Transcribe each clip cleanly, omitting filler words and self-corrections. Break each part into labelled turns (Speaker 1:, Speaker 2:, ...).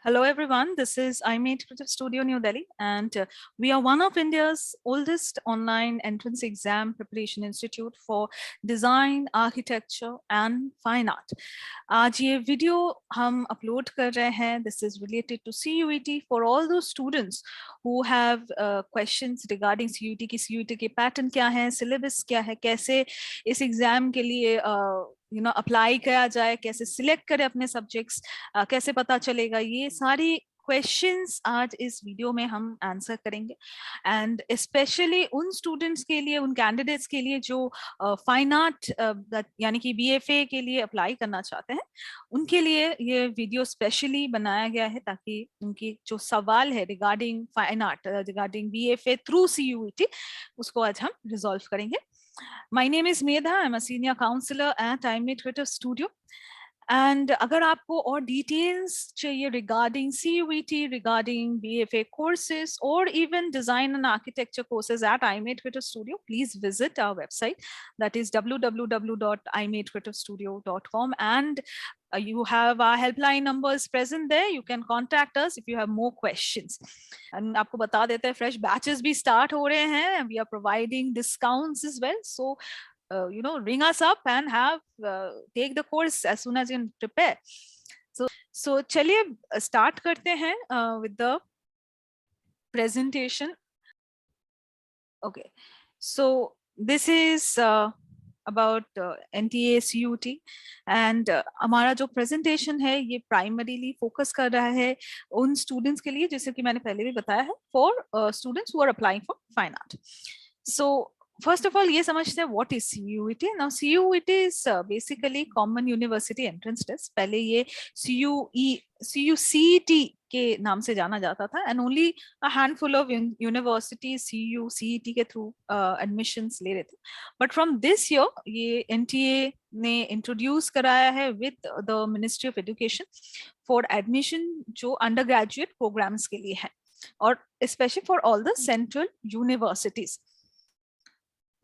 Speaker 1: Hello everyone, this is iMate Creative Studio New Delhi and we are one of India's oldest online entrance exam preparation institute for design, architecture and fine art. आज ये video हम upload कर रहे हैं. This is related to CUET for all those students who have questions regarding CUET की CUET के pattern क्या है, सिलेबस क्या है, कैसे इस एग्जाम के लिए अप्लाई किया जाए, कैसे सिलेक्ट करें अपने सब्जेक्ट्स, कैसे पता चलेगा, ये सारी क्वेश्चंस आज इस वीडियो में हम आंसर करेंगे. एंड स्पेशली उन स्टूडेंट्स के लिए, उन कैंडिडेट्स के लिए जो फाइन आर्ट यानी कि BFA के लिए अप्लाई करना चाहते हैं, उनके लिए ये वीडियो स्पेशली बनाया गया है ताकि उनकी जो सवाल है regarding fine art, regarding BFA through CUET, उसको आज हम रिजॉल्व करेंगे. My name is Medha. I'm a senior counselor at iMate Creative Studio. And अगर आपको और details चाहिए regarding CUET, regarding BFA courses, or even design and architecture courses at iMate Creative Studio, please visit our website. That is www.imatecreativestudio.com. And you have our helpline numbers present there. You can contact us if you have more questions. And आपको बता देते हैं fresh batches भी start हो रहे हैं. We are providing discounts as well. So ring us up and take the course as soon as you can prepare. So चलिए start करते हैं with the presentation. Okay, so this is about NTA CUET and हमारा जो presentation है ये primarily focus कर रहा है उन students के लिए, जैसे कि मैंने पहले भी बताया है, for students who are applying for fine art. So first of all, ये समझते हैं what is CUET. Now CUET is basically Common University Entrance Test. पहले ये CUCET के नाम से जाना जाता था, and only a handful of universities CUCET के through admissions ले रहे थे. But from this year ये NTA ने introduce कराया है with the Ministry of Education for admission जो undergraduate programs के लिए है, और especially for all the central universities.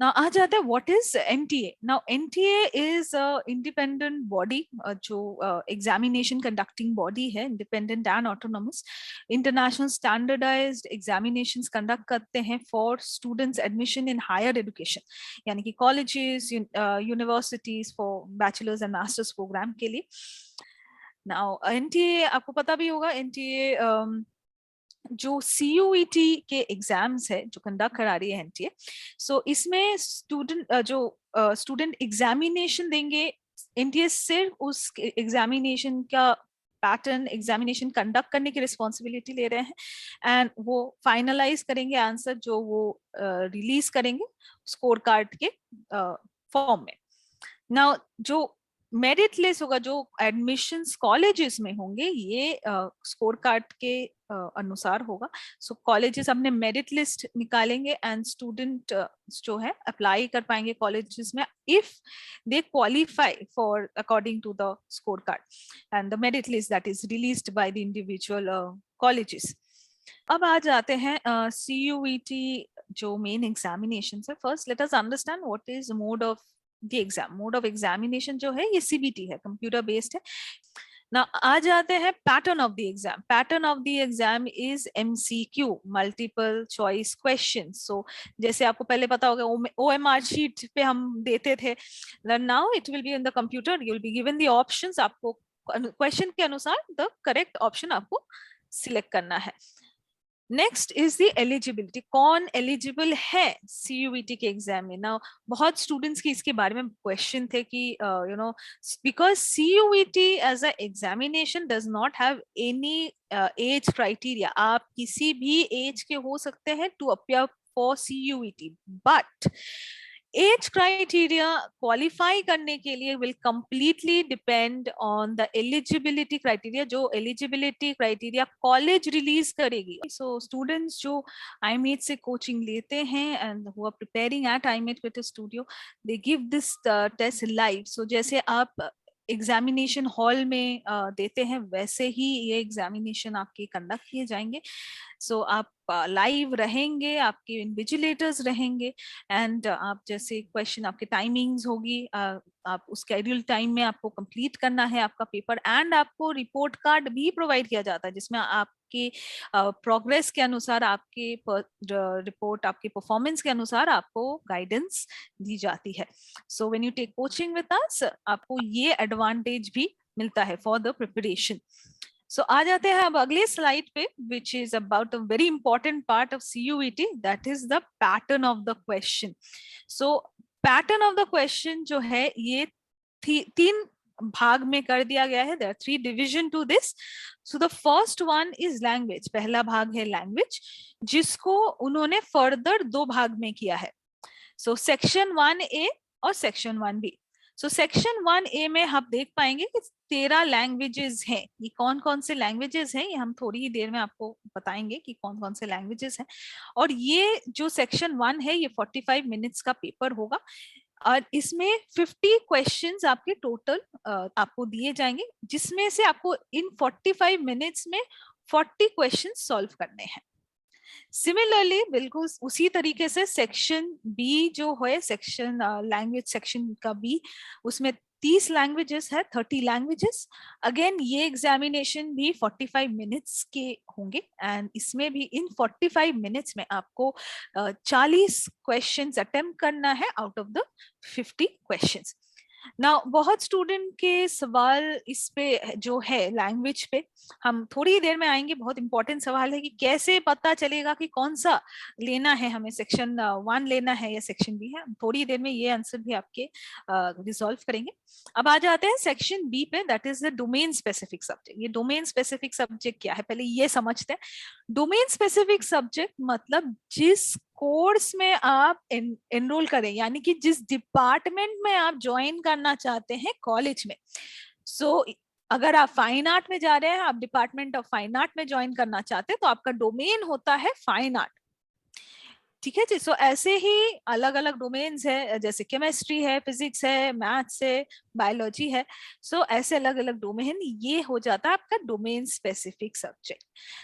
Speaker 1: Now आ जाते हैं what is NTA. Now NTA is a independent body जो examination conducting body है, independent and autonomous. International standardized examinations conduct करते हैं for students admission in higher education, यानी कि colleges, universities for bachelor's and master's program के लिए. Now NTA आपको पता भी होगा, NTA जो CUET के एग्जाम्स है जो कंडक्ट करा रही है NTA, सो इसमें स्टूडेंट एग्जामिनेशन देंगे. NTA सिर्फ उस एग्जामिनेशन का पैटर्न, एग्जामिनेशन कंडक्ट करने की रिस्पॉन्सिबिलिटी ले रहे हैं, एंड वो फाइनलाइज करेंगे आंसर जो वो रिलीज करेंगे स्कोर कार्ड के फॉर्म में. नाउ जो मेरिट लिस्ट होगा, जो एडमिशंस कॉलेजेस में होंगे, ये स्कोर कार्ड के अनुसार होगा. सो कॉलेजेस अपने मेरिट लिस्ट निकालेंगे एंड स्टूडेंट जो है अप्लाई कर पाएंगे कॉलेजेस में if they qualify for according to the score card and the merit list that is released by the individual colleges. अब आ जाते हैं CUET जो मेन एग्जामिनेशन है. First let us understand what is mode of the exam. Mode of examination जो है ये CBT है, कंप्यूटर बेस्ड है. ना आ जाते हैं pattern of the exam. Pattern of the exam is MCQ, multiple choice question. So जैसे आपको पहले पता होगा OMR शीट पे हम देते थे, now it will be in the computer. You will be given the options, आपको क्वेश्चन के अनुसार द करेक्ट ऑप्शन आपको सिलेक्ट करना है. Next is the eligibility. कौन एलिजिबल है CUET के एग्जाम में. ना बहुत स्टूडेंट्स की इसके बारे में क्वेश्चन थे कि because CUET as a examination does not have any age criteria. आप किसी भी एज के हो सकते हैं to appear for CUET, but age criteria qualify करने के लिए will completely depend on the eligibility criteria, जो एलिजिबिलिटी क्राइटेरिया कॉलेज रिलीज करेगी. सो स्टूडेंट्स जो iMate से कोचिंग लेते हैं and who are preparing at iMate Creative Studio, they give this test live. So जैसे आप एग्जामिनेशन हॉल में देते हैं वैसे ही ये एग्जामिनेशन आपके कंडक्ट किए जाएंगे. सो आप लाइव रहेंगे, आपके इन्विजिलेटर्स रहेंगे, एंड आप जैसे क्वेश्चन, आपके टाइमिंग्स होगी, आप उस शेड्यूल टाइम में आपको कंप्लीट करना है आपका पेपर, एंड आपको रिपोर्ट कार्ड भी प्रोवाइड किया जाता है जिसमें आपके प्रोग्रेस के अनुसार, आपके रिपोर्ट, आपके परफॉर्मेंस के अनुसार आपको गाइडेंस दी जाती है. So when you take coaching with us, आपको ये एडवांटेज भी मिलता है फॉर द प्रिपरेशन. सो आ जाते हैं अब अगले स्लाइड पे, which is about a very important part of CUET, that is the pattern of the question. So pattern of the question जो है ये तीन भाग में कर दिया गया है. There are 3 division to this. So the first one is language. पहला भाग है लैंग्वेज, जिसको उन्होंने फर्दर 2 भाग में किया है. सो सेक्शन 1A और section 1B. So section 1A में आप देख पाएंगे कि 13 लैंग्वेजेस हैं. ये कौन कौन से लैंग्वेजेस हैं ये हम थोड़ी ही देर में आपको बताएंगे कि कौन कौन से लैंग्वेजेस हैं. और ये जो सेक्शन 1 है ये 45 मिनट्स का पेपर होगा, और इसमें 50 क्वेश्चंस आपके टोटल आपको दिए जाएंगे, जिसमें से आपको इन 45 मिनट्स में 40 क्वेश्चंस सॉल्व करने हैं. सिमिलरली बिल्कुल उसी तरीके से सेक्शन बी जो है, सेक्शन लैंग्वेज सेक्शन का बी, उसमें 30 लैंग्वेजेस है, 30 लैंग्वेजेस. अगेन ये एग्जामिनेशन भी 45 मिनट्स के होंगे, एंड इसमें भी इन 45 मिनट्स में आपको 40 क्वेश्चंस अटेम्प्ट करना है आउट ऑफ द 50 क्वेश्चंस. ना बहुत स्टूडेंट के सवाल इस पे जो है लैंग्वेज पे, हम थोड़ी ही देर में आएंगे. बहुत इंपॉर्टेंट सवाल है कि कैसे पता चलेगा कि कौन सा लेना है, हमें सेक्शन 1 लेना है या सेक्शन बी है. थोड़ी ही देर में ये आंसर भी आपके रिजॉल्व करेंगे. अब आ जाते हैं सेक्शन बी पे, that is the domain specific subject. ये डोमेन स्पेसिफिक सब्जेक्ट क्या है पहले ये समझते हैं. डोमेन स्पेसिफिक सब्जेक्ट मतलब जिस कोर्स में आप एनरोल करें, यानी कि जिस डिपार्टमेंट में आप ज्वाइन करना चाहते हैं कॉलेज में. सो अगर आप फाइन आर्ट में जा रहे हैं, आप डिपार्टमेंट ऑफ फाइन आर्ट में ज्वाइन करना चाहते हैं, तो आपका डोमेन होता है फाइन आर्ट. ठीक है जी. सो ऐसे ही अलग अलग डोमेन्स है, जैसे केमिस्ट्री है, फिजिक्स है, मैथ्स है, बायोलॉजी है. सो ऐसे अलग अलग डोमेन, ये हो जाता है आपका domain specific subject.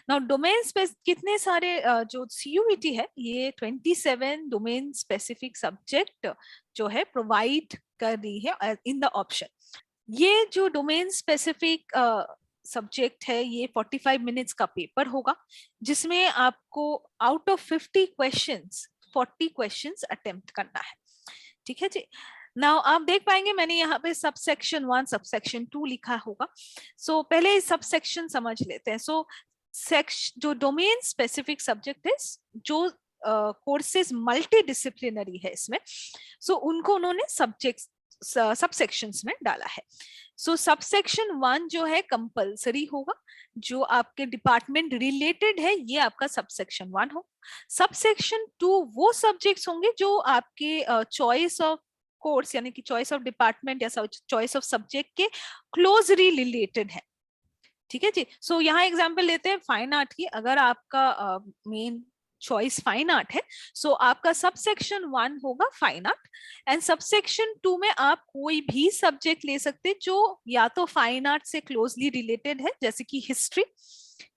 Speaker 1: Now domain कितने सारे जो CUET है ये 27 डोमेन स्पेसिफिक सब्जेक्ट जो है प्रोवाइड कर रही है इन द ऑप्शन. ये जो डोमेन स्पेसिफिक सब्जेक्ट है ये 45 मिनट्स का पेपर होगा, जिसमें आपको out of 50 questions 40 questions attempt करना है. ठीक है जी. नाउ आप देख पाएंगे मैंने यहाँ पे सब सेक्शन 1 सब सेक्शन 2 लिखा होगा. सो पहले सब सेक्शन समझ लेते हैं. सो जो डोमेन स्पेसिफिक सब्जेक्ट है, जो कोर्सेज मल्टी डिसिप्लिनरी है इसमें, सो उनको उन्होंने सब सेक्शंस में डाला है. सो सब सेक्शन 1 जो है कंपलसरी होगा, जो आपके डिपार्टमेंट रिलेटेड है ये आपका सब सेक्शन 1 हो. सब सेक्शन 2 वो सब्जेक्ट्स होंगे जो आपके चॉइस ऑफ कोर्स यानी कि चॉइस ऑफ डिपार्टमेंट या चॉइस ऑफ सब्जेक्ट के क्लोजली रिलेटेड है. ठीक है जी. सो यहाँ एग्जांपल लेते हैं फाइन आर्ट की. अगर आपका मेन चॉइस फाइन आर्ट है, सो आपका सब सेक्शन 1 होगा fine art, and sub section 2 में आप कोई भी सब्जेक्ट ले सकते जो या तो फाइन आर्ट से क्लोजली रिलेटेड है, जैसे कि हिस्ट्री,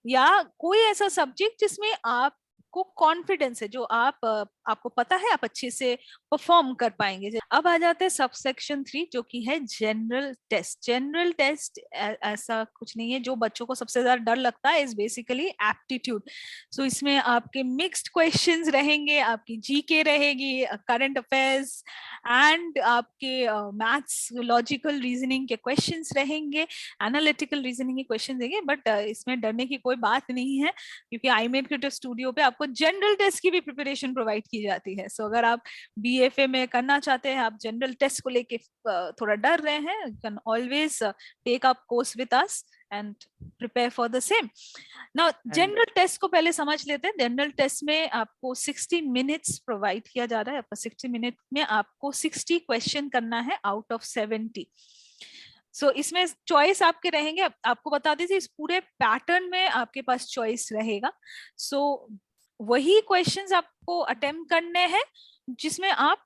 Speaker 1: या कोई ऐसा सब्जेक्ट जिसमें आपको कॉन्फिडेंस है, जो आपको पता है आप अच्छे से परफॉर्म कर पाएंगे. अब आ जाते हैं सब सेक्शन 3 जो कि है जनरल टेस्ट. जनरल टेस्ट ऐसा कुछ नहीं है. जो बच्चों को सबसे ज्यादा डर लगता है इज बेसिकली एप्टीट्यूड. सो इसमें आपके मिक्स्ड क्वेश्चंस रहेंगे, आपकी जीके रहेगी, करंट अफेयर्स, एंड आपके मैथ्स लॉजिकल रीजनिंग के क्वेश्चंस रहेंगे, एनालिटिकल रीजनिंग के क्वेश्चंस रहेंगे. बट इसमें डरने की कोई बात नहीं है, क्योंकि iMed क्रिएटिव स्टूडियो पे आपको जनरल टेस्ट की भी प्रिपरेशन प्रोवाइड की जाती है. सो अगर आप BFA में करना चाहते हैं, आप जनरल टेस्ट को लेके थोड़ा डर रहे हैं, you can always take up course with us and prepare for the same. Now general test को पहले समझ लेते हैं. जनरल टेस्ट में आपको 60 मिनट्स प्रोवाइड किया जा रहा है. आपको 60 मिनट में आपको 60 क्वेश्चन करना है आउट ऑफ 70. सो इसमें चॉइस आपके रहेंगे. आपको बता दीजिए इस पूरे पैटर्न में आपके पास चॉइस रहेगा. सो वही क्वेश्चंस आपको अटेम्प्ट करने हैं जिसमें आप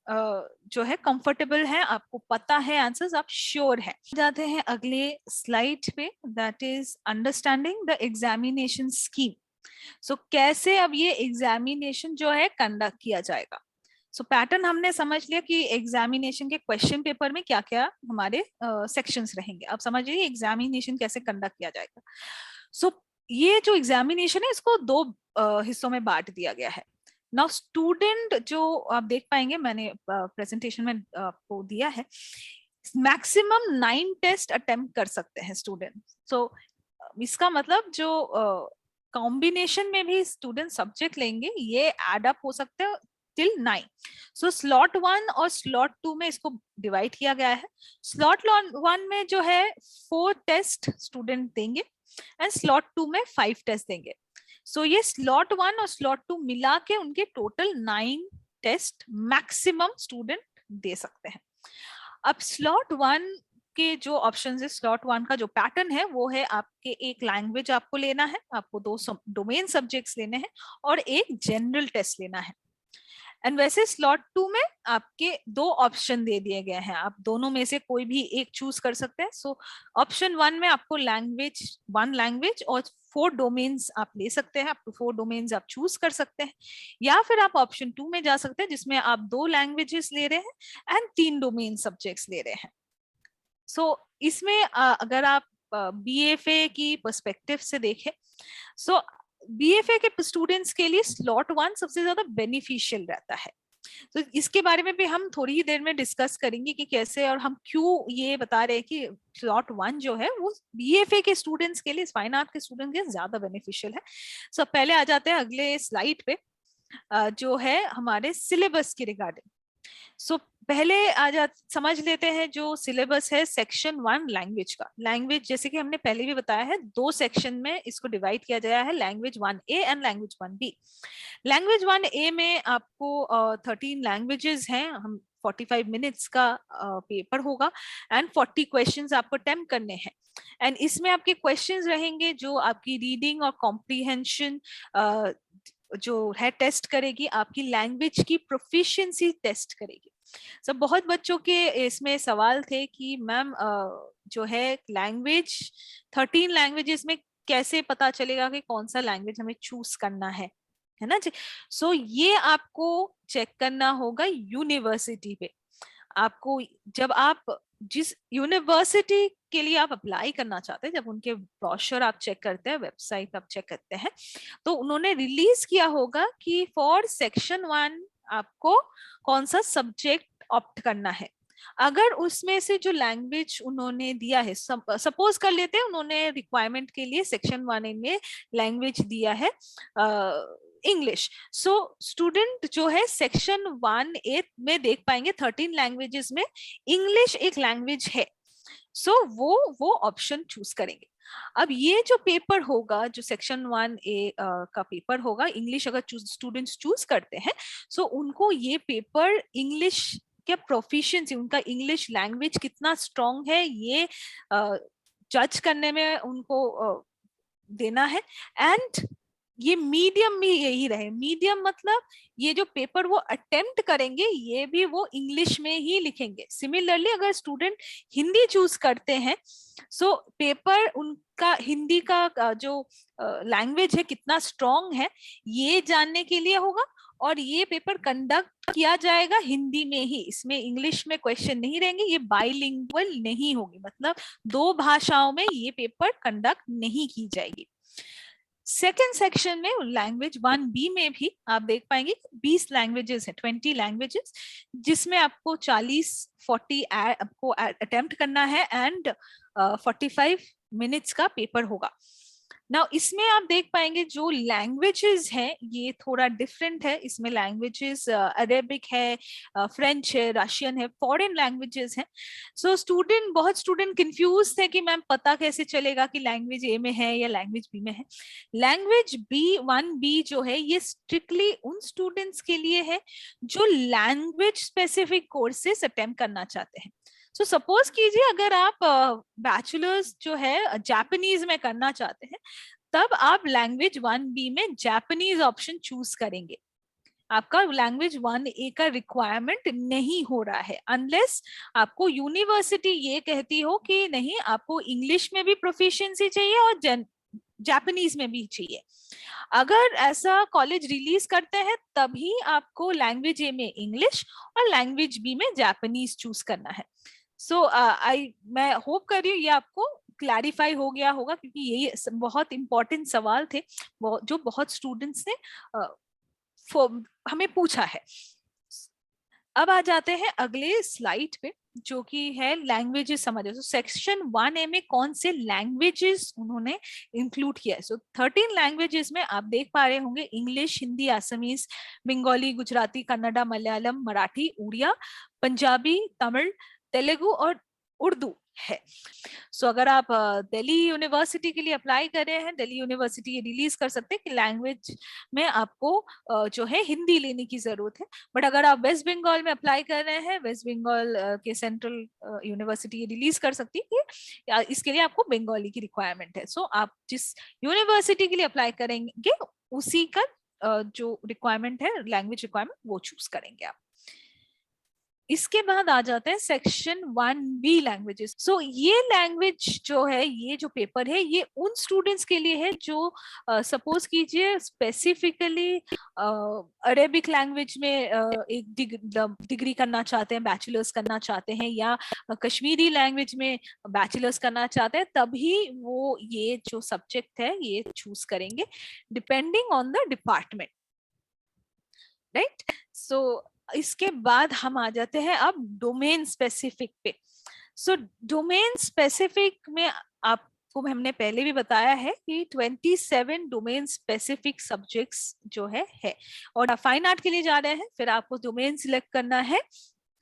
Speaker 1: जो है कंफर्टेबल है, आपको पता है आंसर्स, आप श्योर है. जाते हैं अगले स्लाइड पे, that is understanding the examination scheme. So कैसे अब ये एग्जामिनेशन जो है कंडक्ट किया जाएगा। सो पैटर्न हमने समझ लिया कि एग्जामिनेशन के क्वेश्चन पेपर में क्या क्या हमारे सेक्शंस रहेंगे। अब समझिए एग्जामिनेशन कैसे कंडक्ट किया जाएगा। सो ये जो एग्जामिनेशन है इसको दो हिस्सों में बांट दिया गया है। नाउ स्टूडेंट जो आप देख पाएंगे, मैंने प्रेजेंटेशन में आपको दिया है, मैक्सिमम 9 टेस्ट अटेम्प्ट कर सकते हैं स्टूडेंट। सो इसका मतलब जो कॉम्बिनेशन में भी स्टूडेंट सब्जेक्ट लेंगे ये एड अप हो सकते हैं टिल 9। सो स्लॉट 1 और स्लॉट 2 में इसको डिवाइड किया गया है। स्लॉट 1 में जो है 4 टेस्ट स्टूडेंट देंगे एंड स्लॉट 2 में 5 टेस्ट देंगे। सो ये स्लॉट 1 और स्लॉट 2 मिला के उनके total 9 test maximum student they सकते हैं। अब स्लॉट 1 के जो ऑप्शन है, स्लॉट 1 का जो पैटर्न है वो है आपके एक लैंग्वेज आपको लेना है, आपको 2 डोमेन सब्जेक्ट्स लेने हैं और एक जनरल टेस्ट लेना है। एंड वैसे स्लॉट 2 में आपके 2 ऑप्शन दे दिए गए हैं, आप दोनों में से कोई भी एक चूज कर सकते हैं। सो ऑप्शन 1 में आपको लैंग्वेज 1 लैंग्वेज और 4 डोमेन्स आप ले सकते हैं, अप टू 4 डोमेन्स आप चूज कर सकते हैं। या फिर आप ऑप्शन 2 में जा सकते हैं जिसमें आप 2 लैंग्वेजेस ले रहे हैं एंड 3 डोमेन सब्जेक्ट्स ले रहे हैं। सो इसमें अगर आप बीएफए की पर्सपेक्टिव से देखें, सो बीएफए के स्टूडेंट्स के लिए स्लॉट 1 सबसे ज्यादा बेनिफिशियल रहता है। तो इसके बारे में भी हम थोड़ी ही देर में डिस्कस करेंगे कि कैसे और हम क्यों ये बता रहे हैं कि स्लॉट 1 जो है वो बीएफए के स्टूडेंट्स के लिए, फाइन आर्ट के स्टूडेंट्स के लिए ज्यादा बेनिफिशियल है। सो पहले आ जाते हैं अगले स्लाइड पे, जो है हमारे सिलेबस के रिगार्डिंग। सो पहले समझ लेते हैं जो सिलेबस है सेक्शन 1 लैंग्वेज का। लैंग्वेज जैसे कि हमने पहले भी बताया है 2 सेक्शन में इसको डिवाइड किया गया है, language 1A and language 1B। Language 1A में आपको 13 लैंग्वेजेस हैं, हम 45 मिनट्स का पेपर होगा एंड 40 क्वेश्चंस आपको अटेम्प्ट करने हैं। एंड इसमें आपके क्वेश्चंस रहेंगे जो आपकी रीडिंग और कॉम्प्रीहेंशन जो है टेस्ट करेगी, आपकी लैंग्वेज की प्रोफिशिएंसी टेस्ट करेगी। सब बहुत बच्चों के इसमें सवाल थे कि मैम जो है लैंग्वेज 13 लैंग्वेजेस में कैसे पता चलेगा कि कौन सा लैंग्वेज हमें चूज करना है ना जी। सो ये आपको चेक करना होगा यूनिवर्सिटी पे। आपको जब आप जिस यूनिवर्सिटी के लिए आप अप्लाई करना चाहते हैं, जब उनके ब्रोशर आप चेक करते हैं, वेबसाइट आप चेक करते हैं, तो उन्होंने रिलीज किया होगा कि फॉर सेक्शन 1 आपको कौन सा सब्जेक्ट ऑप्ट करना है। अगर उसमें से जो लैंग्वेज उन्होंने दिया है, सपोज कर लेते हैं उन्होंने रिक्वायरमेंट के लिए सेक्शन 1 में लैंग्वेज दिया है इंग्लिश। सो स्टूडेंट जो है सेक्शन 1A में देख पाएंगे 13 लैंग्वेजेस में इंग्लिश एक लैंग्वेज है। सो वो ऑप्शन चूज करेंगे। अब ये जो पेपर होगा, जो सेक्शन 1A का पेपर होगा, इंग्लिश अगर स्टूडेंट्स चूज करते हैं, सो उनको ये पेपर इंग्लिश क्या प्रोफिशिएंसी, उनका इंग्लिश लैंग्वेज कितना स्ट्रांग है ये जज करने में उनको देना है। एंड ये मीडियम भी यही रहे। मीडियम मतलब ये जो पेपर वो अटेम्प्ट करेंगे ये भी वो इंग्लिश में ही लिखेंगे। सिमिलरली अगर स्टूडेंट हिंदी चूज करते हैं, सो पेपर उनका हिंदी का जो लैंग्वेज है कितना स्ट्रांग है ये जानने के लिए होगा। और ये पेपर कंडक्ट किया जाएगा हिंदी में ही, इसमें इंग्लिश में क्वेश्चन नहीं रहेंगे, ये बाइलिंगुअल नहीं होगी, मतलब 2 भाषाओं में ये पेपर कंडक्ट नहीं की जाएगी। सेकेंड सेक्शन में लैंग्वेज 1B में भी आप देख पाएंगे 20 लैंग्वेजेस हैं, 20 लैंग्वेजेस, जिसमें आपको 40 आपको अटेम्प्ट करना है एंड 45 मिनट्स का पेपर होगा। नाउ इसमें आप देख पाएंगे जो लैंग्वेजेस हैं ये थोड़ा डिफरेंट है। इसमें लैंग्वेजेस अरेबिक है, फ्रेंच है, रशियन है, फॉरेन लैंग्वेजेस हैं। सो बहुत स्टूडेंट कंफ्यूज थे कि मैम पता कैसे चलेगा कि लैंग्वेज ए में है या लैंग्वेज बी में है। लैंग्वेज B1B जो है ये स्ट्रिक्टली उन स्टूडेंट्स के लिए है जो लैंग्वेज स्पेसिफिक कोर्सेस अटेम्प्ट करना चाहते हैं। सो सपोज कीजिए अगर आप बैचलर्स जो है जापानीज में करना चाहते हैं, तब आप लैंग्वेज 1B में जापानीज ऑप्शन चूज करेंगे। आपका लैंग्वेज 1A का रिक्वायरमेंट नहीं हो रहा है, अनलेस आपको यूनिवर्सिटी ये कहती हो कि नहीं आपको इंग्लिश में भी प्रोफिशिएंसी चाहिए और जापानीज में भी चाहिए। अगर ऐसा कॉलेज रिलीज करते हैं तभी आपको लैंग्वेज ए में इंग्लिश और लैंग्वेज बी में जापानीज चूज करना है। सो मैं होप कर रही हूँ ये आपको क्लैरिफाई हो गया होगा, क्योंकि ये बहुत इंपॉर्टेंट सवाल थे जो बहुत स्टूडेंट्स ने हमें पूछा है। अब आ जाते हैं अगले स्लाइड पे, जो कि है लैंग्वेजेस समझे। तो सेक्शन 1A में कौन से लैंग्वेजेस उन्होंने इंक्लूड किया है। सो 13 लैंग्वेजेस में आप देख पा रहे होंगे इंग्लिश, हिंदी, असमीज, बंगाली, गुजराती, कन्नड़ा, मलयालम, मराठी, उड़िया, पंजाबी, तमिल, तेलुगु और उर्दू है। सो अगर आप दिल्ली यूनिवर्सिटी के लिए अप्लाई कर रहे हैं, दिल्ली यूनिवर्सिटी ये रिलीज कर सकते हैं कि लैंग्वेज में आपको जो है हिंदी लेने की जरूरत है। बट अगर आप वेस्ट बंगाल में अप्लाई कर रहे हैं, वेस्ट बंगाल के सेंट्रल यूनिवर्सिटी ये रिलीज कर सकती है कि इसके लिए आपको बंगाली की रिक्वायरमेंट है। सो आप जिस यूनिवर्सिटी के लिए अप्लाई करेंगे उसी का जो रिक्वायरमेंट है, लैंग्वेज रिक्वायरमेंट, वो चूज करेंगे आप। इसके बाद आ जाते हैं सेक्शन 1B लैंग्वेजेस। सो ये लैंग्वेज जो है, ये जो पेपर है, ये उन स्टूडेंट्स के लिए है जो सपोज कीजिए स्पेसिफिकली अरेबिक लैंग्वेज में एक डिग्री करना चाहते हैं, बैचलर्स करना चाहते हैं, या कश्मीरी लैंग्वेज में बैचलर्स करना चाहते हैं, तभी वो ये जो सब्जेक्ट है ये चूज करेंगे depending on the department, right. So इसके बाद हम आ जाते हैं अब डोमेन स्पेसिफिक पे। सो डोमेन स्पेसिफिक में आपको हमने पहले भी बताया है कि 27 डोमेन स्पेसिफिक सब्जेक्ट्स जो है और फाइन आर्ट के लिए जा रहे हैं, फिर आपको डोमेन सिलेक्ट करना है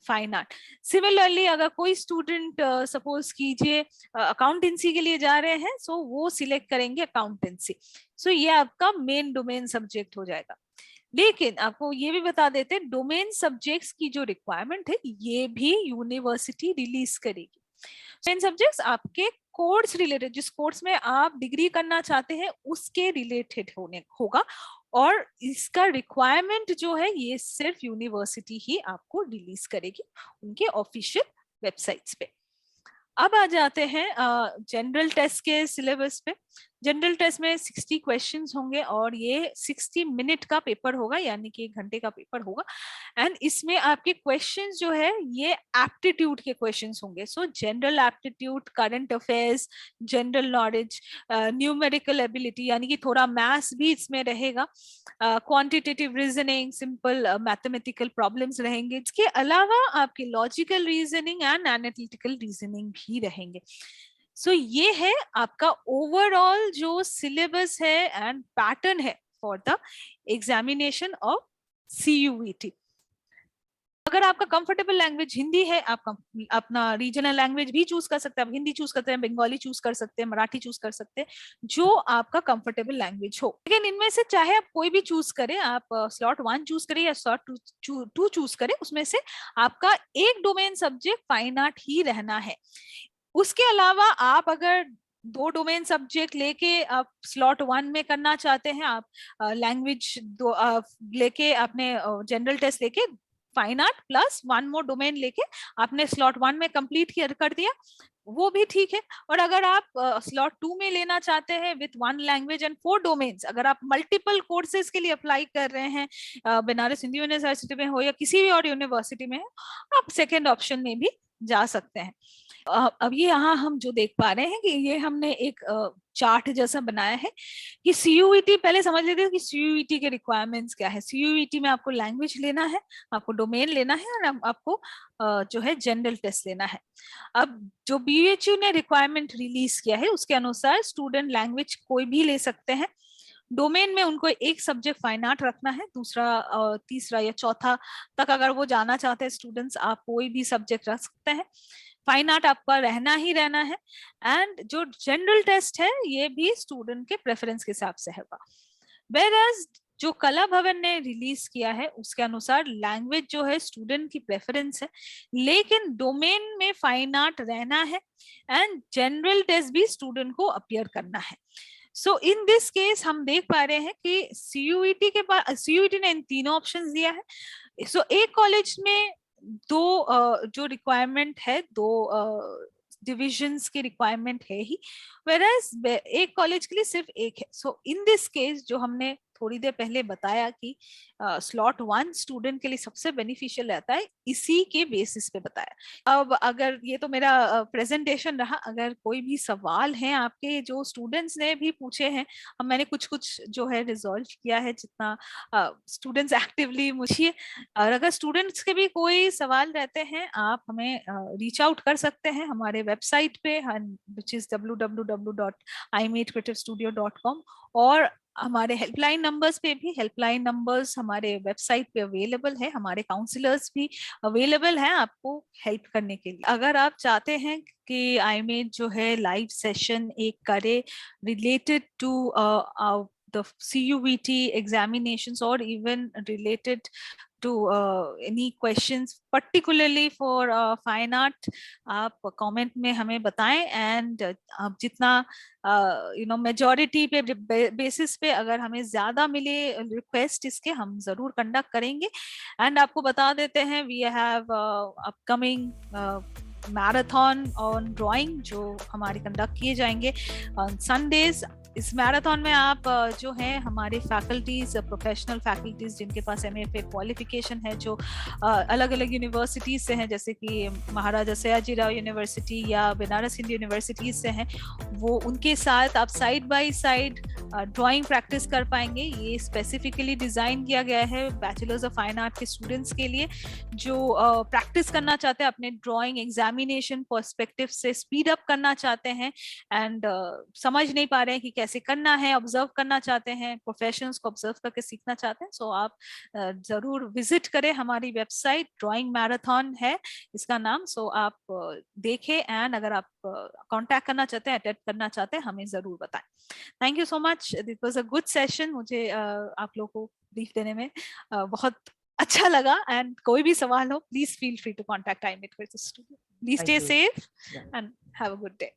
Speaker 1: फाइन आर्ट। सिमिलरली अगर कोई स्टूडेंट सपोज कीजिए अकाउंटेंसी के लिए जा रहे हैं, सो वो सिलेक्ट करेंगे अकाउंटेंसी। सो ये आपका मेन डोमेन सब्जेक्ट हो जाएगा। लेकिन आपको ये भी बता देते हैं डोमेन सब्जेक्ट्स की जो रिक्वायरमेंट है ये भी यूनिवर्सिटी रिलीज करेगी। डोमेन सब्जेक्ट्स आपके कोर्स रिलेटेड, जिस कोर्स में आप डिग्री करना चाहते हैं उसके रिलेटेड होगा, और इसका रिक्वायरमेंट जो है ये सिर्फ यूनिवर्सिटी ही आपको रिलीज करेगी उनके ऑफिशियल वेबसाइट्स पे। अब आ जाते हैं जनरल टेस्ट के सिलेबस पे। जनरल टेस्ट में 60 क्वेश्चंस होंगे और ये 60 मिनट का पेपर होगा, यानी कि 1 घंटे का पेपर होगा। एंड इसमें आपके क्वेश्चंस जो है ये एप्टीट्यूड के क्वेश्चंस होंगे। सो general aptitude, current affairs, general knowledge, numerical ability, यानी कि थोड़ा मैथ्स भी इसमें रहेगा, quantitative reasoning, simple mathematical problems रहेंगे। इसके अलावा आपके logical reasoning and analytical reasoning भी रहेंगे। सो ये है आपका ओवरऑल जो सिलेबस है एंड पैटर्न है for the examination of CUET। अगर आपका कंफर्टेबल लैंग्वेज हिंदी है, आप अपना रीजनल लैंग्वेज भी चूज कर सकते हैं। आप हिंदी चूज करते हैं, बंगाली चूज कर सकते हैं, मराठी चूज कर सकते हैं, जो आपका कंफर्टेबल लैंग्वेज हो। लेकिन इनमें से चाहे आप कोई भी चूज करें, आप स्लॉट 1 चूज करें या स्लॉट 2 चूज करें, उसमें से आपका एक डोमेन सब्जेक्ट फाइन आर्ट ही रहना है। उसके अलावा आप अगर 2 डोमेन सब्जेक्ट लेके आप स्लॉट 1 में करना चाहते हैं, आप लैंग्वेज लेके आपने जनरल टेस्ट लेके फाइन आर्ट प्लस 1 मोर डोमेन लेके आपने स्लॉट 1 में कंप्लीट कर दिया, वो भी ठीक है। और अगर आप स्लॉट 2 में लेना चाहते हैं विथ 1 लैंग्वेज एंड 4 डोमेन्स, अगर आप मल्टीपल कोर्सेज के लिए अप्लाई कर रहे हैं, बनारस हिंदू यूनिवर्सिटी में हो या किसी भी और यूनिवर्सिटी में हो, आप सेकेंड ऑप्शन में भी जा सकते हैं। अब ये यहाँ हम जो देख पा रहे हैं कि ये हमने एक चार्ट जैसा बनाया है कि CUET, पहले समझ लेते हैं कि CUET के रिक्वायरमेंट्स क्या है। CUET में आपको लैंग्वेज लेना है, आपको डोमेन लेना है, और आपको जो है जनरल टेस्ट लेना है। अब जो BHU ने रिक्वायरमेंट रिलीज किया है उसके अनुसार स्टूडेंट लैंग्वेज कोई भी ले सकते हैं। डोमेन में उनको एक सब्जेक्ट फाइन आर्ट रखना है, दूसरा तीसरा या चौथा तक अगर वो जाना चाहते हैं स्टूडेंट्स, आप कोई भी सब्जेक्ट रख सकते हैं। फाइन आर्ट आपका रहना ही रहना है। एंड जो जनरल टेस्ट है ये भी स्टूडेंट के प्रेफरेंस के हिसाब से होगा। वेयरएज जो कला भवन ने रिलीज किया है उसके अनुसार लैंग्वेज जो है स्टूडेंट की प्रेफरेंस है, लेकिन डोमेन में फाइन आर्ट रहना है एंड जनरल टेस्ट भी स्टूडेंट को अपीयर करना है। सो इन दिस केस हम देख पा रहे हैं कि CUET के पास, CUET ने इन तीनों ऑप्शंस दिया है। सो एक कॉलेज में 2 जो रिक्वायरमेंट है, 2 डिविजन्स की रिक्वायरमेंट है ही, वेराज एक कॉलेज के लिए सिर्फ एक है. सो इन दिस केस जो हमने थोड़ी देर पहले बताया कि स्लॉट 1 स्टूडेंट के लिए सबसे बेनिफिशियल रहता है, इसी के बेसिस पे बताया. अब अगर ये तो मेरा प्रेजेंटेशन रहा, अगर कोई भी सवाल है आपके जो स्टूडेंट्स ने भी पूछे हैं, अब मैंने कुछ कुछ जो है रिजॉल्व किया है जितना स्टूडेंट्स एक्टिवली मुझे, और अगर स्टूडेंट्स के भी कोई सवाल रहते हैं आप हमें रीच आउट कर सकते हैं हमारे वेबसाइट पे, विच इज www.imatecreativestudio.com, और हमारे हेल्पलाइन नंबर्स पे भी, हेल्पलाइन नंबर्स हमारे वेबसाइट पे अवेलेबल है, हमारे काउंसलर्स भी अवेलेबल हैं आपको हेल्प करने के लिए. अगर आप चाहते हैं कि आईमेट जो है लाइव सेशन एक करे related to the CUET examinations or even related to any questions particularly for fine art, आप कमेंट में हमें बताएं. एंड आप जितना मेजॉरिटी पे बेसिस पे अगर हमें ज्यादा मिले रिक्वेस्ट इसके, हम जरूर कंडक्ट करेंगे. एंड आपको बता देते हैं we have upcoming marathon on drawing जो हमारे कंडक्ट किए जाएंगे ऑन संडेज. इस मैराथन में आप जो है हमारे फैकल्टीज, प्रोफेशनल फैकल्टीज जिनके पास MFA क्वालिफिकेशन है, जो अलग अलग यूनिवर्सिटीज से हैं, जैसे कि महाराजा सयाजीराव यूनिवर्सिटी या बनारस हिंदू यूनिवर्सिटीज से हैं, वो उनके साथ आप side by side drawing practice कर पाएंगे. ये स्पेसिफिकली डिजाइन किया गया है बैचलर्स ऑफ फाइन आर्ट के स्टूडेंट्स के लिए जो प्रैक्टिस करना चाहते हैं, अपने ड्राइंग एग्जामिनेशन पर्सपेक्टिव से स्पीड अप करना चाहते हैं, एंड समझ नहीं पा रहे हैं कि कैसे करना है, ऑब्जर्व करना चाहते हैं, प्रोफेशंस को ऑब्जर्व करके सीखना चाहते हैं. सो आप जरूर विजिट करें हमारी वेबसाइट, ड्राइंग मैराथन है इसका नाम. सो आप देखें, एंड अगर आप कांटेक्ट करना चाहते हैं, अटेंड करना चाहते हैं, हमें जरूर बताएं. Thank you so much. This was a good session. मुझे आप लोगों को ब्रीफ देने में बहुत अच्छा लगा. एंड कोई भी सवाल हो, please feel free to contact iMate Creative Studio. Please stay safe and have a good day.